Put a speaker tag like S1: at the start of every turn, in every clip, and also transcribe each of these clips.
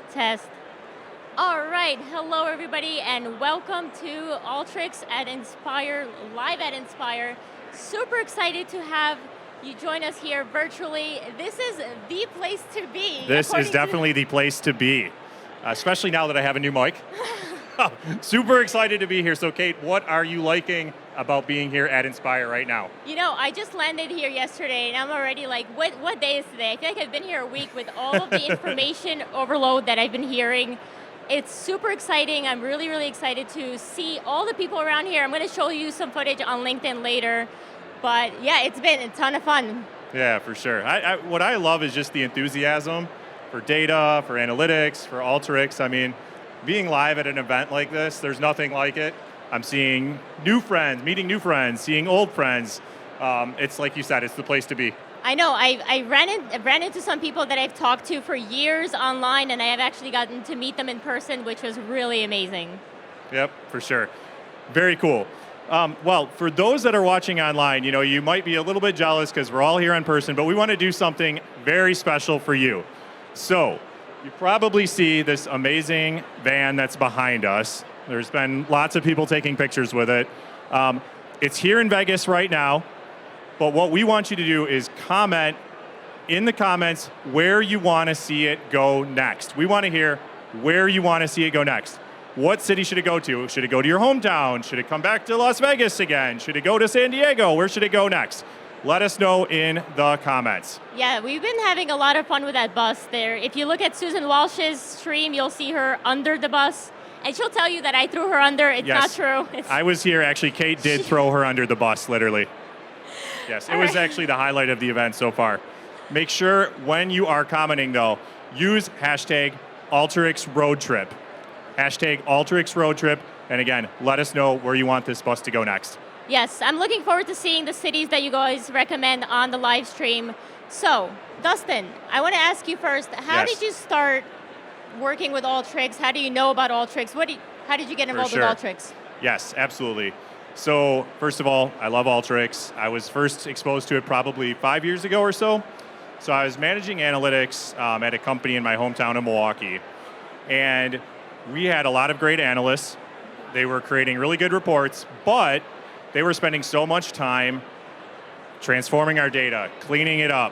S1: Test. All right, hello everybody, and welcome to Alteryx at Inspire, live at Inspire. Super excited to have you join us here virtually. This is the place to be.
S2: This is definitely the place to be, especially now that I have a new mic. Super excited to be here. So Kate, what are you liking about being here at Inspire right now?
S1: You know, I just landed here yesterday and I'm already like, what day is today? I feel like I've been here a week with all of the information overload that I've been hearing. It's super exciting. I'm really, really excited to see all the people around here. I'm going to show you some footage on LinkedIn later. But yeah, it's been a ton of fun.
S2: Yeah, for sure. What I love is just the enthusiasm for data, for analytics, for Alteryx. I mean, being live at an event like this, there's nothing like it. I'm seeing new friends, meeting new friends, seeing old friends. It's like you said, it's the place to be.
S1: I know, I ran into some people that I've talked to for years online, and I have actually gotten to meet them in person, which was really amazing.
S2: Yep, for sure. Very cool. Well, for those that are watching online, you know, you might be a little bit jealous because we're all here in person, but we want to do something very special for you. So, you probably see this amazing van that's behind us. There's been lots of people taking pictures with it. It's here in Vegas right now, but what we want you to do is comment in the comments where you want to see it go next. We want to hear where you want to see it go next. What city should it go to? Should it go to your hometown? Should it come back to Las Vegas again? Should it go to San Diego? Where should it go next? Let us know in the comments.
S1: Yeah, we've been having a lot of fun with that bus there. If you look at Susan Walsh's stream, you'll see her under the bus. And she'll tell you that I threw her under. It's
S2: yes.
S1: not true.
S2: I was here, actually. Kate did throw her under the bus, literally. Yes, it was actually the highlight of the event so far. Make sure when you are commenting, though, use hashtag AlteryxRoadTrip. Hashtag AlteryxRoadTrip. And again, let us know where you want this bus to go next.
S1: Yes, I'm looking forward to seeing the cities that you guys recommend on the live stream. So, Dustin, I want to ask you first, how did you start working with Alteryx? How do you know about Alteryx? How did you get involved with Alteryx?
S2: Yes, absolutely. So, first of all, I love Alteryx. I was first exposed to it probably 5 years ago or so. So I was managing analytics at a company in my hometown of Milwaukee. And we had a lot of great analysts. They were creating really good reports, but they were spending so much time transforming our data, cleaning it up.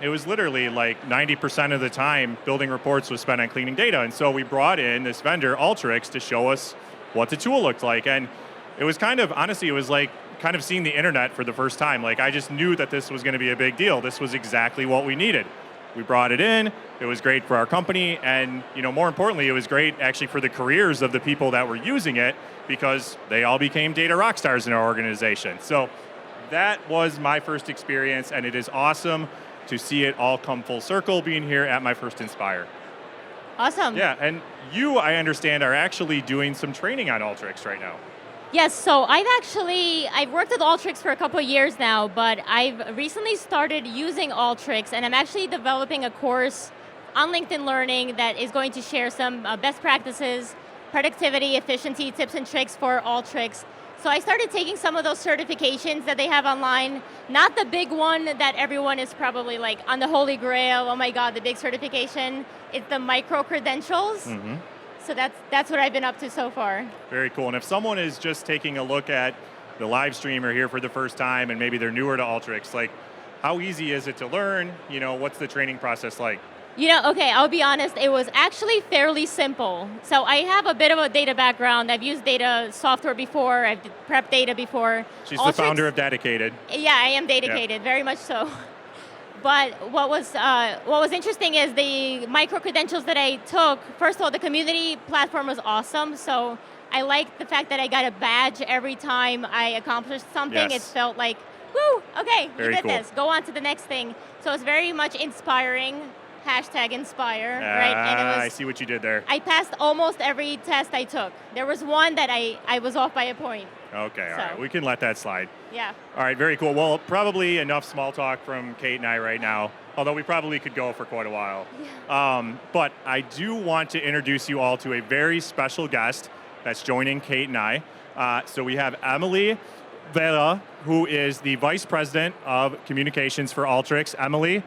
S2: It was literally like 90% of the time building reports was spent on cleaning data. And so we brought in this vendor, Alteryx, to show us what the tool looked like. And it was kind of, honestly, it was like kind of seeing the internet for the first time. Like I just knew that this was going to be a big deal. This was exactly what we needed. We brought it in. It was great for our company. And you know, more importantly, it was great actually for the careers of the people that were using it because they all became data rock stars in our organization. So that was my first experience, and it is awesome to see it all come full circle being here at my first Inspire.
S1: Awesome.
S2: Yeah, and you, I understand, are actually doing some training on Alteryx right now.
S1: Yes, so I've worked with Alteryx for a couple of years now, but I've recently started using Alteryx, and I'm actually developing a course on LinkedIn Learning that is going to share some best practices, productivity, efficiency, tips and tricks for Alteryx. So I started taking some of those certifications that they have online, not the big one that everyone is probably like on the holy grail, oh my God, the big certification. It's the micro credentials. Mm-hmm. So that's what I've been up to so far.
S2: Very cool. And if someone is just taking a look at the live stream or here for the first time and maybe they're newer to Alteryx, like how easy is it to learn? You know, what's the training process like?
S1: You know, okay, I'll be honest, it was actually fairly simple. So I have a bit of a data background. I've used data software before, I've prepped data before.
S2: She's Alteryx, the founder of DATAcated.
S1: Yeah, I am DATAcated, very much so. But what was interesting is the micro credentials that I took. First of all, the community platform was awesome. So I liked the fact that I got a badge every time I accomplished something. It felt like, woo, okay, you did this. Go on to the next thing. So it's very much inspiring. Hashtag Inspire, right? And it was,
S2: I see what you did there.
S1: I passed almost every test I took. There was one that I was off by a point.
S2: Okay, all right. We can let that slide.
S1: Yeah.
S2: All right, very cool. Well, probably enough small talk from Kate and I right now, although we probably could go for quite a while. Yeah. But I do want to introduce you all to a very special guest that's joining Kate and I. So we have Emily Vela, who is the Vice President of Communications for Alteryx. Emily,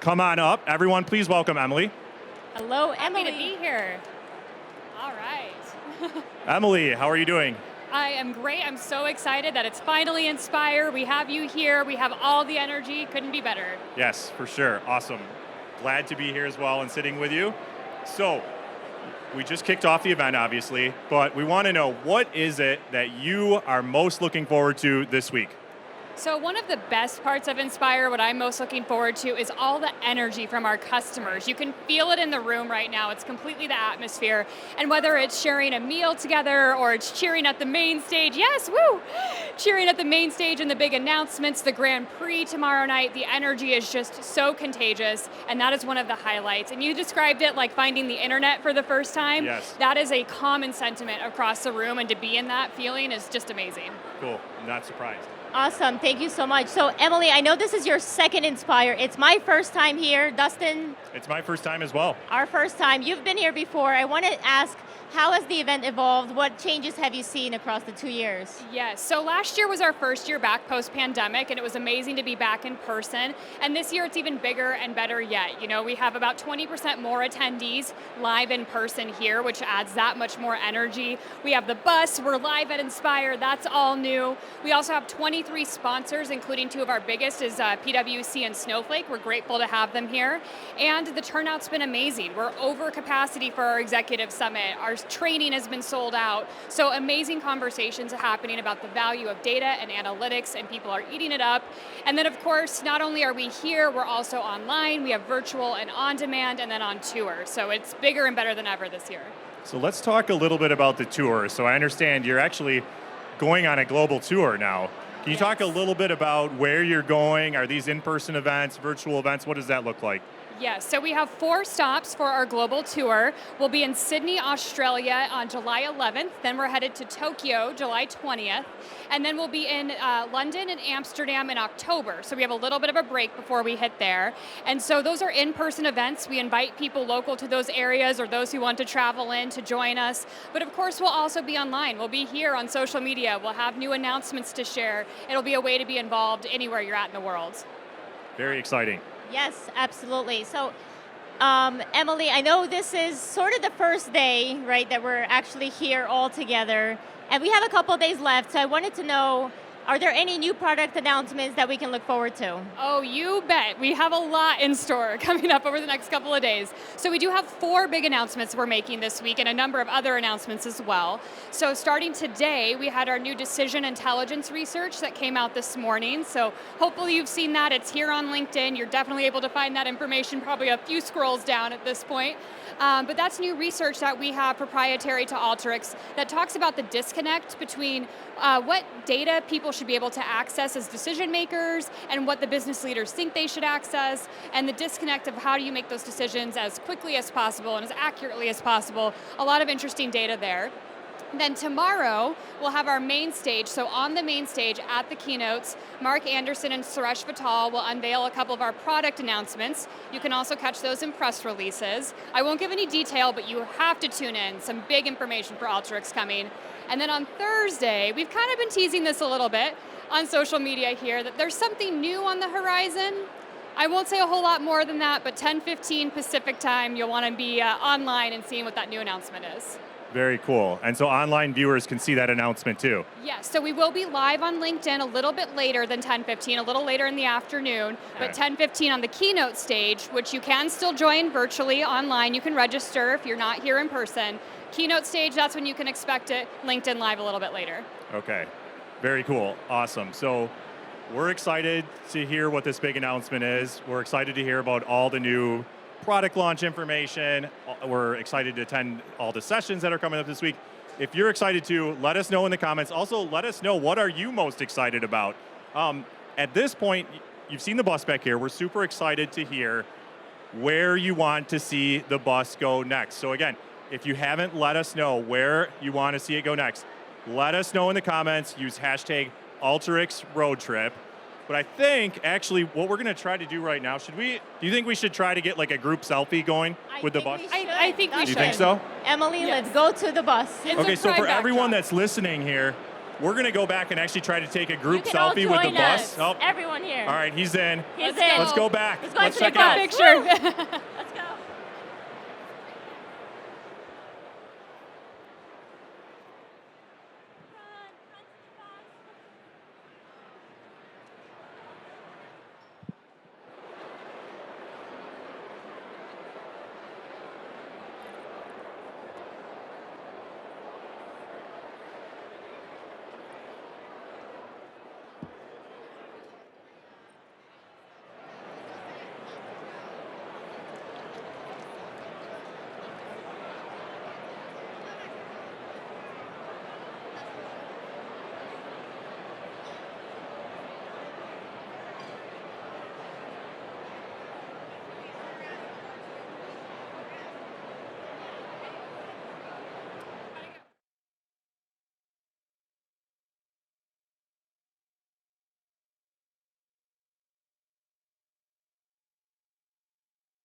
S2: come on up. Everyone, please welcome Emily.
S1: Hello,
S3: Happy
S1: Emily.
S3: to be here. All right.
S2: Emily, how are you doing?
S3: I am great. I'm so excited that it's finally Inspire. We have you here. We have all the energy. Couldn't be better.
S2: Yes, for sure. Awesome. Glad to be here as well and sitting with you. So, we just kicked off the event, obviously, but we want to know, what is it that you are most looking forward to this week?
S3: So one of the best parts of Inspire, what I'm most looking forward to, is all the energy from our customers. You can feel it in the room right now. It's completely the atmosphere. And whether it's sharing a meal together or it's cheering at the main stage, yes, woo! Cheering at the main stage and the big announcements, the Grand Prix tomorrow night, the energy is just so contagious, and that is one of the highlights. And you described it like finding the internet for the first time.
S2: Yes.
S3: That is a common sentiment across the room, and to be in that feeling is just amazing.
S2: Cool. Not surprised.
S1: Awesome, thank you so much. So Emily, I know this is your second Inspire. It's my first time here. Dustin,
S2: It's my first time as well.
S1: our first time. You've been here before. I want to ask, how has the event evolved? What changes have you seen across the 2 years?
S3: Yes, so last year was our first year back post-pandemic, and it was amazing to be back in person. And this year it's even bigger and better yet. You know, we have about 20% more attendees live in person here, which adds that much more energy. We have the bus, we're live at Inspire, that's all new. We also have 23 sponsors, including two of our biggest is PwC and Snowflake. We're grateful to have them here. And the turnout's been amazing. We're over capacity for our executive summit. Our training has been sold out. So amazing conversations are happening about the value of data and analytics, and people are eating it up. And then of course, not only are we here, we're also online. We have virtual and on demand, and then on tour. So it's bigger and better than ever this year.
S2: So let's talk a little bit about the tour. So I understand you're actually going on a global tour now. Can you talk a little bit about where you're going? Are these in-person events, virtual events? What does that look like?
S3: Yes, so we have 4 stops for our global tour. We'll be in Sydney, Australia on July 11th, then we're headed to Tokyo, July 20th, and then we'll be in London and Amsterdam in October. So we have a little bit of a break before we hit there. And so those are in-person events. We invite people local to those areas or those who want to travel in to join us. But of course, we'll also be online. We'll be here on social media. We'll have new announcements to share. It'll be a way to be involved anywhere you're at in the world.
S2: Very exciting.
S1: Yes, absolutely. So, Emily, I know this is sort of the first day, right, that we're actually here all together, and we have a couple of days left, so I wanted to know, are there any new product announcements that we can look forward to?
S3: Oh, you bet. We have a lot in store coming up over the next couple of days. So we do have 4 big announcements we're making this week and a number of other announcements as well. So starting today, we had our new decision intelligence research that came out this morning. So hopefully you've seen that. It's here on LinkedIn. You're definitely able to find that information probably a few scrolls down at this point. But that's new research that we have proprietary to Alteryx that talks about the disconnect between what data people should be able to access as decision makers and what the business leaders think they should access, and the disconnect of how do you make those decisions as quickly as possible and as accurately as possible. A lot of interesting data there. Then tomorrow, we'll have our main stage. So on the main stage at the keynotes, Mark Anderson and Suresh Vittal will unveil a couple of our product announcements. You can also catch those in press releases. I won't give any detail, but you have to tune in. Some big information for Alteryx coming. And then on Thursday, we've kind of been teasing this a little bit on social media here, that there's something new on the horizon. I won't say a whole lot more than that, but 10:15 Pacific time, you'll want to be online and seeing what that new announcement is.
S2: Very cool. And so online viewers can see that announcement too.
S3: Yes, so we will be live on LinkedIn a little bit later than 10:15, a little later in the afternoon, but 10:15 on the keynote stage, which you can still join virtually online. You can register if you're not here in person. Keynote stage, that's when you can expect it. LinkedIn live a little bit later.
S2: Okay, very cool, awesome. So we're excited to hear what this big announcement is. We're excited to hear about all the new product launch information. We're excited to attend all the sessions that are coming up this week. If you're excited to, let us know in the comments. Also, let us know, what are you most excited about? At this point, you've seen the bus back here. We're super excited to hear where you want to see the bus go next. So again, if you haven't let us know where you want to see it go next, let us know in the comments. Use hashtag Alteryx Road Trip. But I think, actually, what we're going to try to do right now, do you think we should try to get like a group selfie going with the bus?
S3: I think we should.
S2: You think so?
S1: Emily,
S3: Yes.
S1: let's go to the bus.
S3: It's
S2: Okay,
S3: a
S2: so
S3: pride
S2: for everyone
S3: backdrop.
S2: that's listening here, we're going to go back and actually try to take a group
S1: You can all
S2: selfie with the
S1: join
S2: bus.
S1: us. Everyone here.
S2: All right, he's in.
S1: He's
S3: Let's
S1: in.
S2: Let's go back.
S1: Let's go
S2: Let's
S1: to the
S2: check it out.
S1: bus.
S3: Picture.